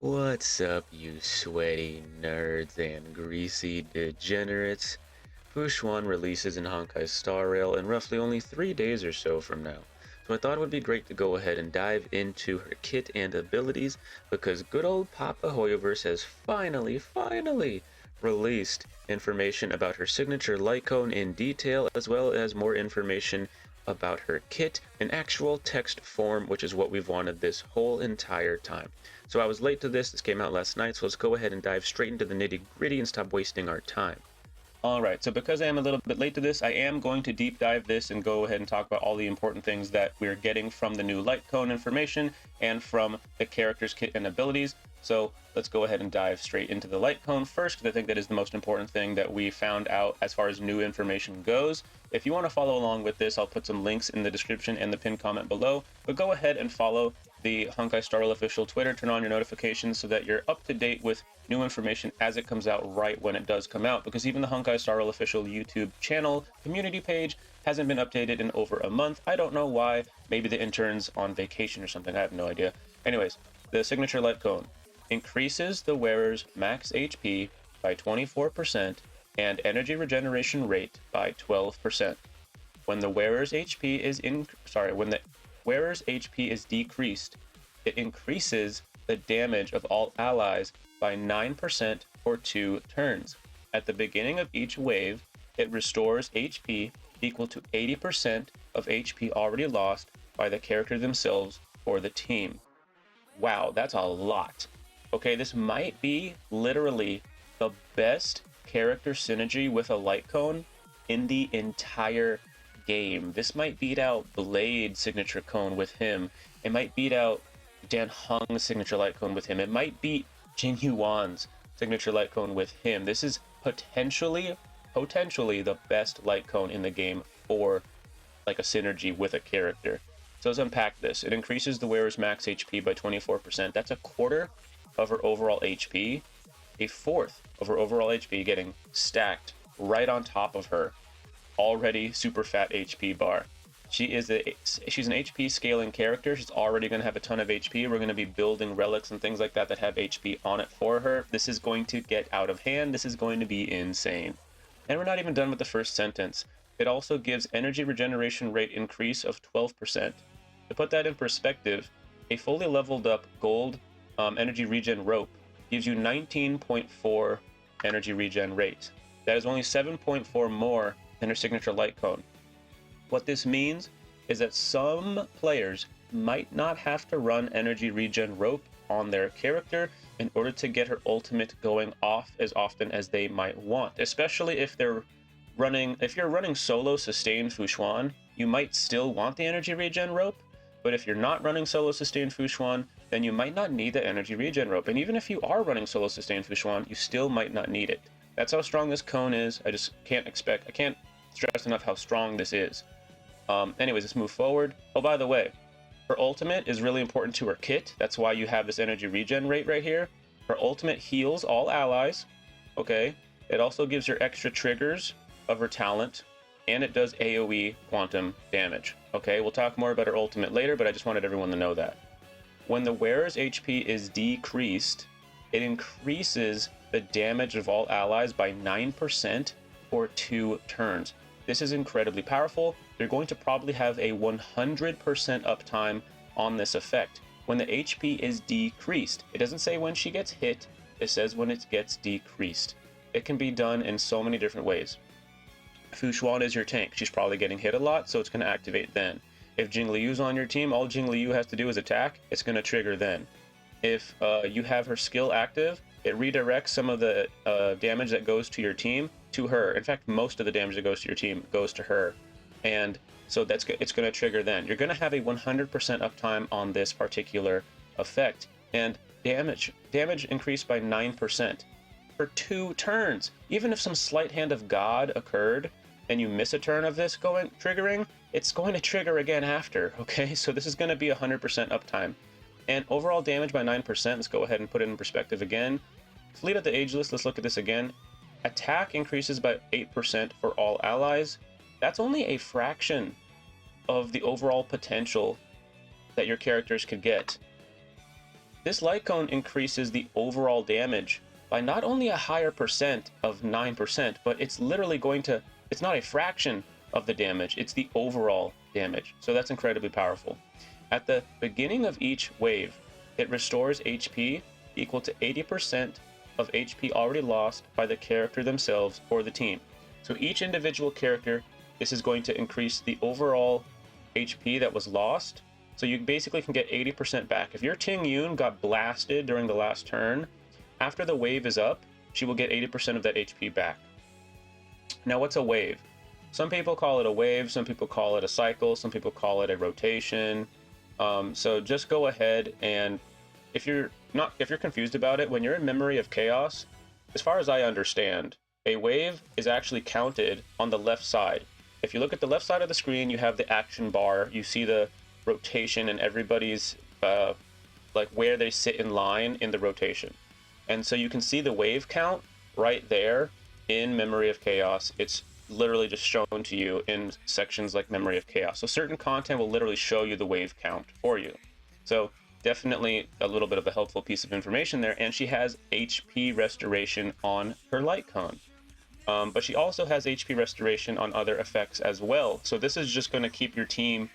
What's up, you sweaty nerds and greasy degenerates? Fu Xuan releases in Honkai Star Rail in roughly only 3 days or so from now, so I thought it would be great to go ahead and dive into her kit and abilities because good old Papa Hoyoverse has finally released information about her signature light cone in detail, as well as more information about her kit in actual text form, which is what we've wanted this whole entire time. So I was late to this came out last night, so let's go ahead and dive straight into the nitty gritty and stop wasting our time. Alright, so because I am a little bit late to this, I am going to deep dive this and go ahead and talk about all the important things that we're getting from the new light cone information and from the character's kit and abilities. So let's go ahead and dive straight into the light cone first, because I think that is the most important thing that we found out as far as new information goes. If you want to follow along with this, I'll put some links in the description and the pinned comment below, but go ahead and follow the Honkai Star Rail official Twitter, turn on your notifications so that you're up to date with new information as it comes out right when it does come out, because even the Honkai Star Rail official YouTube channel community page hasn't been updated in over a month. I don't know why. Maybe the intern's on vacation or something. I have no idea. Anyways, the signature light cone increases the wearer's max HP by 24% and energy regeneration rate by 12%. When the wearer's HP is when the wearer's HP is decreased, it increases the damage of all allies by 9% for 2 turns. At the beginning of each wave, it restores HP equal to 80% of HP already lost by the character themselves or the team. Wow, that's a lot. Okay, this might be literally the best character synergy with a light cone in the entire game. This might beat out Blade's signature cone with him. It might beat out Dan Heng's signature light cone with him. It might beat Jing Yuan's signature light cone with him. This is potentially the best light cone in the game for like a synergy with a character. So let's unpack this. It increases the wearer's max HP by 24%. That's a quarter of her overall HP, a fourth of her overall HP getting stacked right on top of her already super fat HP bar. She's an HP scaling character. She's already going to have a ton of HP. We're going to be building relics and things like that that have HP on it for her. This is going to get out of hand. This is going to be insane. And we're not even done with the first sentence. It also gives energy regeneration rate increase of 12%. To put that in perspective, a fully leveled up gold energy regen rope gives you 19.4 energy regen rate. That is only 7.4 more than her signature light cone. What this means is that some players might not have to run energy regen rope on their character in order to get her ultimate going off as often as they might want, especially if you're running solo sustained Fu Xuan, you might still want the energy regen rope, but if you're not running solo sustained Fu Xuan, then you might not need the energy regen rope. And even if you are running solo sustained Fu Xuan, you still might not need it. That's how strong this cone is. I can't stress enough how strong this is. Anyways, let's move forward. Oh, by the way, her ultimate is really important to her kit. That's why you have this energy regen rate right here. Her ultimate heals all allies. Okay. It also gives her extra triggers of her talent, and it does AoE quantum damage. Okay, we'll talk more about her ultimate later, but I just wanted everyone to know that. When the wearer's HP is decreased, it increases the damage of all allies by 9% for 2 turns. This is incredibly powerful. You're going to probably have a 100% uptime on this effect. When the HP is decreased, it doesn't say when she gets hit, it says when it gets decreased. It can be done in so many different ways. Fu Xuan is your tank. She's probably getting hit a lot, so it's going to activate then. If Jing Liu's on your team, all Jing Liu has to do is attack, it's going to trigger then. If you have her skill active, it redirects some of the damage that goes to your team to her. In fact, most of the damage that goes to your team goes to her. And so it's going to trigger then. You're going to have a 100% uptime on this particular effect. And damage increased by 9% for 2 turns. Even if some sleight hand of God occurred and you miss a turn of this triggering, it's going to trigger again after, okay? So this is going to be 100% uptime. And overall damage by 9%, let's go ahead and put it in perspective again. Fleet of the Ageless, let's look at this again. Attack increases by 8% for all allies. That's only a fraction of the overall potential that your characters could get. this light cone increases the overall damage by not only a higher percent of 9%, but it's literally going to, it's not a fraction of the damage, it's the overall damage. So that's incredibly powerful. At the beginning of each wave, it restores HP equal to 80% of HP already lost by the character themselves or the team. So each individual character, this is going to increase the overall HP that was lost. So you basically can get 80% back. If your Ting Yun got blasted during the last turn, after the wave is up, she will get 80% of that HP back. Now, what's a wave? Some people call it a wave, some people call it a cycle, some people call it a rotation. So just go ahead and if you're confused about it, when you're in Memory of Chaos, as far as I understand, a wave is actually counted on the left side. If you look at the left side of the screen, you have the action bar, you see the rotation and everybody's like where they sit in line in the rotation. And so you can see the wave count right there in Memory of Chaos. It's literally just shown to you in sections like Memory of Chaos. So certain content will literally show you the wave count for you. So definitely a little bit of a helpful piece of information there. And she has HP restoration on her light cone. But she also has HP restoration on other effects as well. So this is just going to keep your team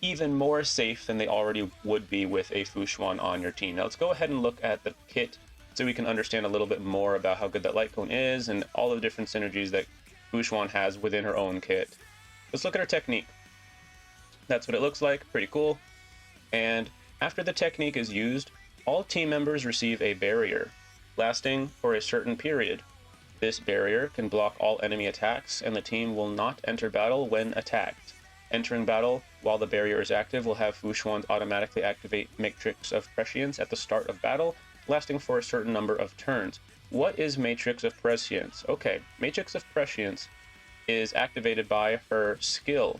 even more safe than they already would be with a Fu Xuan on your team. Now let's go ahead and look at the kit so we can understand a little bit more about how good that light cone is and all the different synergies that Fu Xuan has within her own kit. Let's look at her technique. That's what it looks like, pretty cool. And after the technique is used, all team members receive a barrier, lasting for a certain period. This barrier can block all enemy attacks, and the team will not enter battle when attacked. Entering battle while the barrier is active will have Fu Xuan automatically activate Matrix of Prescience at the start of battle, lasting for a certain number of turns. What is Matrix of Prescience? Okay, Matrix of Prescience is activated by her skill.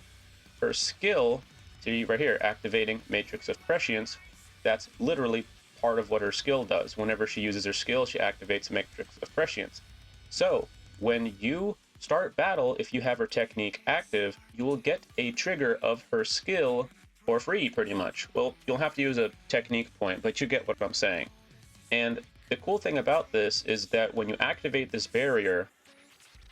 Her skill, see right here, activating Matrix of Prescience, that's literally part of what her skill does. Whenever she uses her skill, she activates Matrix of Prescience. So, when you start battle, if you have her technique active, you will get a trigger of her skill for free, pretty much. Well, you'll have to use a technique point, but you get what I'm saying. And the cool thing about this is that when you activate this barrier,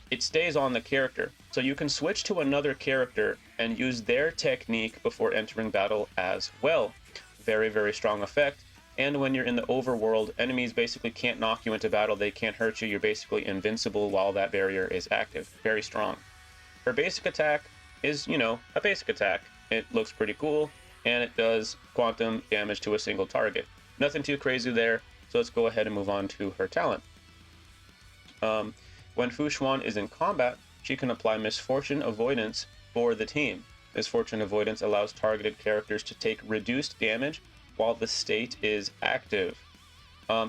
it stays on the character. So you can switch to another character and use their technique before entering battle as well. Very, very strong effect. And when you're in the overworld, enemies basically can't knock you into battle. They can't hurt you. You're basically invincible while that barrier is active. Very strong. Her basic attack is, you know, a basic attack. It looks pretty cool, and it does quantum damage to a single target. Nothing too crazy there. So let's go ahead and move on to her talent. When Fu Xuan is in combat, she can apply Misfortune Avoidance for the team. Misfortune Avoidance allows targeted characters to take reduced damage while the state is active.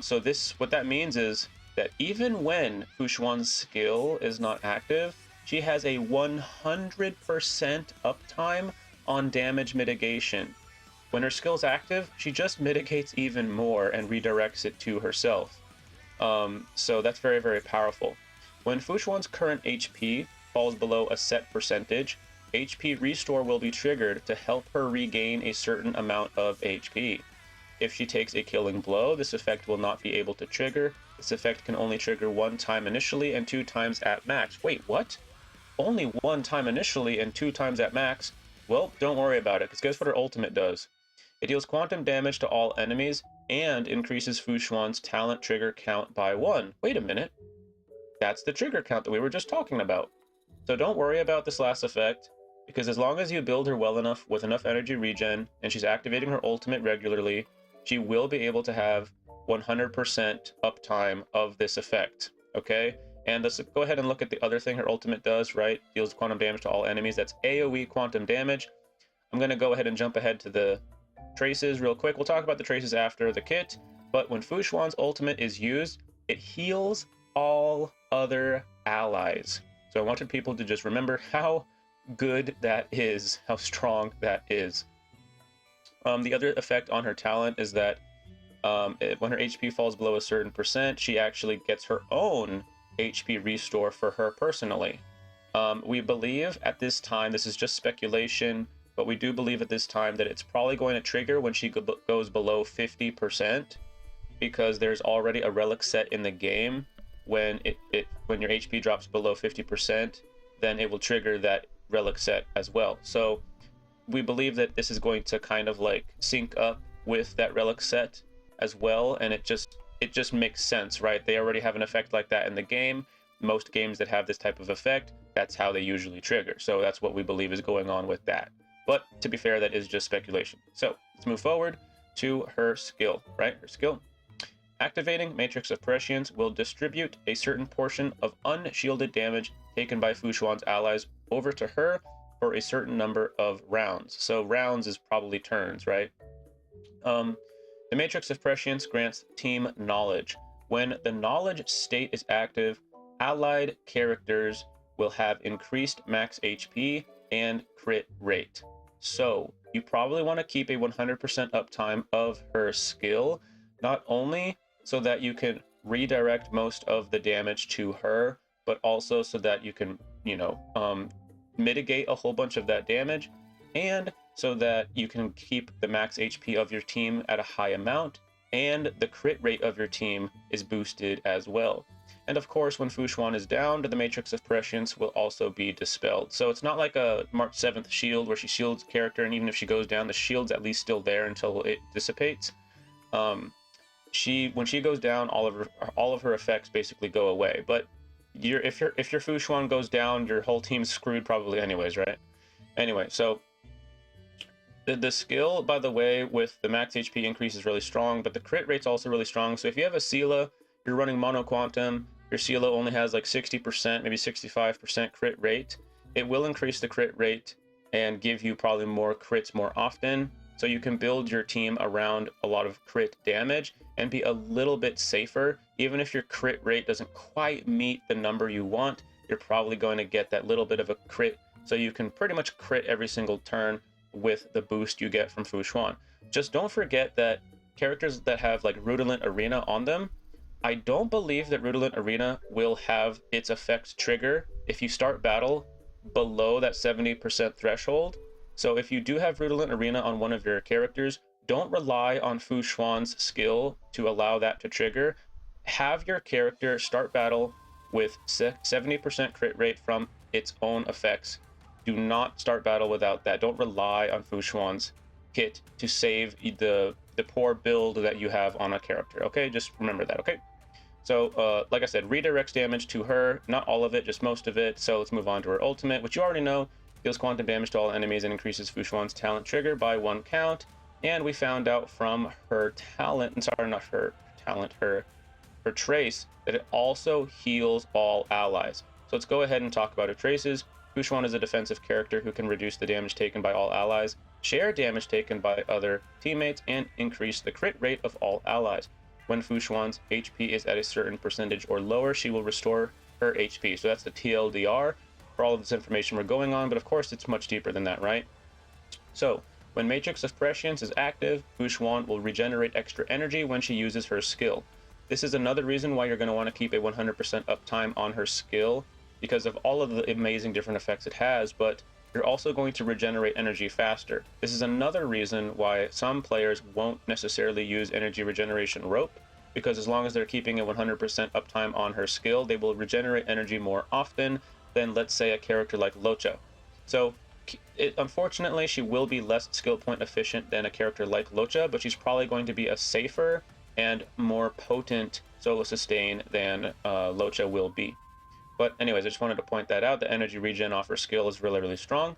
So what that means is that even when Fu Xuan's skill is not active, she has a 100% uptime on damage mitigation. When her skill's active, she just mitigates even more and redirects it to herself. So that's very, very powerful. When Fu Xuan's current HP falls below a set percentage, HP Restore will be triggered to help her regain a certain amount of HP. If she takes a killing blow, this effect will not be able to trigger. This effect can only trigger 1 time initially and 2 times at max. Wait, what? Only 1 time initially and 2 times at max? Well, don't worry about it, because guess what her ultimate does? It deals quantum damage to all enemies and increases Fu Xuan's talent trigger count by 1. Wait a minute. That's the trigger count that we were just talking about. So don't worry about this last effect, because as long as you build her well enough with enough energy regen and she's activating her ultimate regularly, she will be able to have 100% uptime of this effect. Okay? And let's go ahead and look at the other thing her ultimate does, right? Deals quantum damage to all enemies. That's AoE quantum damage. I'm going to go ahead and jump ahead to the traces real quick. We'll talk about the traces after the kit, but when Fu Xuan's ultimate is used, it heals all other allies. So I wanted people to just remember how good that is, how strong that is. The other effect on her talent is that when her HP falls below a certain percent, she actually gets her own HP restore for her personally. We believe at this time, this is just speculation, but we do believe at this time that it's probably going to trigger when she goes below 50%. because there's already a relic set in the game. When when your HP drops below 50%, then it will trigger that relic set as well. So we believe that this is going to kind of like sync up with that relic set as well, and it just makes sense, right? They already have an effect like that in the game. Most games that have this type of effect, that's how they usually trigger. So that's what we believe is going on with that. But to be fair, that is just speculation. So let's move forward to her skill, right? Her skill. Activating Matrix of Prescience will distribute a certain portion of unshielded damage taken by Fu Xuan's allies over to her for a certain number of rounds. So rounds is probably turns, right? The Matrix of Prescience grants team knowledge. When the knowledge state is active, allied characters will have increased max HP and crit rate. So you probably want to keep a 100% uptime of her skill, not only so that you can redirect most of the damage to her, but also so that you can, mitigate a whole bunch of that damage, and so that you can keep the max HP of your team at a high amount, and the crit rate of your team is boosted as well. And of course, when Fu Xuan is down, the Matrix of Prescience will also be dispelled. So it's not like a March 7th shield where she shields character, and even if she goes down, the shield's at least still there until it dissipates. When she goes down, all of her effects basically go away. But if your Fu Xuan goes down, your whole team's screwed probably anyways, right? Anyway, so the skill, by the way, with the max HP increase is really strong, but the crit rate's also really strong. So if you have a Sela, you're running Mono Quantum, your Sela only has like 60%, maybe 65% crit rate, it will increase the crit rate and give you probably more crits more often. So you can build your team around a lot of crit damage and be a little bit safer. Even if your crit rate doesn't quite meet the number you want, you're probably going to get that little bit of a crit. So you can pretty much crit every single turn with the boost you get from Fu Xuan. Just don't forget that characters that have like Rudolent Arena on them, I don't believe that Rudolent Arena will have its effects trigger if you start battle below that 70% threshold. So if you do have Rudolent Arena on one of your characters, don't rely on Fu Xuan's skill to allow that to trigger. Have your character start battle with 70% crit rate from its own effects. Do not start battle without that. Don't rely on Fu Xuan's kit to save the poor build that you have on a character, okay? Just remember that, okay? So, like I said, redirects damage to her, not all of it, just most of it. So let's move on to her ultimate, which you already know, deals quantum damage to all enemies and increases Fu Xuan's talent trigger by 1 count. And we found out from her talent, sorry, not her talent, her trace, that it also heals all allies. So let's go ahead and talk about her traces. Fu Xuan is a defensive character who can reduce the damage taken by all allies, share damage taken by other teammates, and increase the crit rate of all allies. When Fu Xuan's HP is at a certain percentage or lower, she will restore her HP. So that's the TLDR for all of this information we're going on, but of course it's much deeper than that, right? So when Matrix of Prescience is active, Fu Xuan will regenerate extra energy when she uses her skill. This is another reason why you're going to want to keep a 100% uptime on her skill, because of all of the amazing different effects it has, but you're also going to regenerate energy faster. This is another reason why some players won't necessarily use energy regeneration rope, because as long as they're keeping a 100% uptime on her skill, they will regenerate energy more often than, let's say, a character like Locha. So unfortunately, she will be less skill point efficient than a character like Locha, but she's probably going to be a safer and more potent solo sustain than Locha will be. But anyways, I just wanted to point that out. The energy regen off her skill is really, really strong.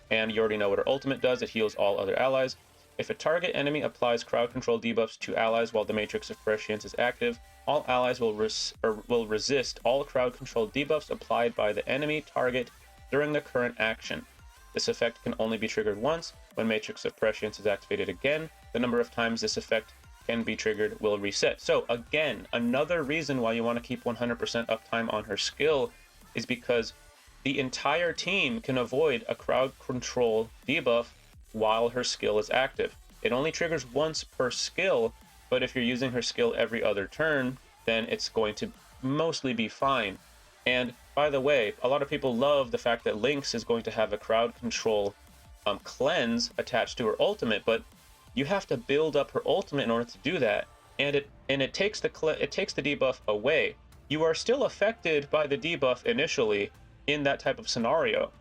And you already know what her ultimate does. It heals all other allies. If a target enemy applies crowd control debuffs to allies while the Matrix of Prescience is active, all allies will resist all crowd control debuffs applied by the enemy target during the current action. This effect can only be triggered once. When Matrix of Prescience is activated again, the number of times this effect can be triggered will reset. So again, another reason why you want to keep 100% uptime on her skill is because the entire team can avoid a crowd control debuff while her skill is active. It only triggers once per skill, but if you're using her skill every other turn, then it's going to mostly be fine. And by the way, a lot of people love the fact that Lynx is going to have a crowd control cleanse attached to her ultimate, but you have to build up her ultimate in order to do that. and it takes the debuff away. You are still affected by the debuff initially in that type of scenario.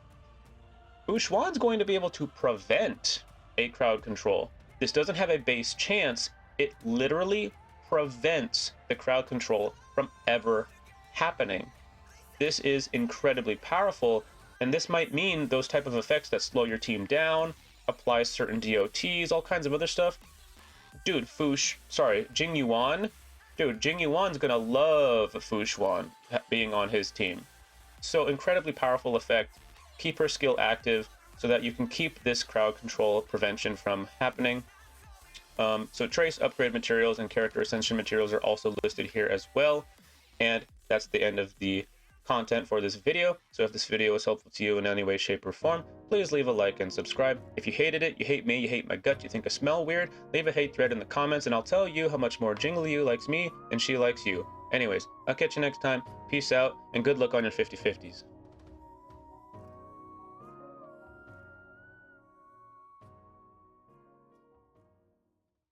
Fu Xuan's going to be able to prevent a crowd control. This doesn't have a base chance. It literally prevents the crowd control from ever happening. This is incredibly powerful, and this might mean those type of effects that slow your team down, apply certain DOTs, all kinds of other stuff. Dude, Jing Yuan. Dude, Jing Yuan's gonna love Fu Xuan being on his team. So incredibly powerful effect. Keep her skill active so that you can keep this crowd control prevention from happening. So trace, upgrade materials, and character ascension materials are also listed here as well. And that's the end of the content for this video. So if this video was helpful to you in any way, shape, or form, please leave a like and subscribe. If you hated it, you hate me, you hate my gut, you think I smell weird, leave a hate thread in the comments and I'll tell you how much more Jingly You likes me and she likes you. Anyways, I'll catch you next time. Peace out and good luck on your 50/50s.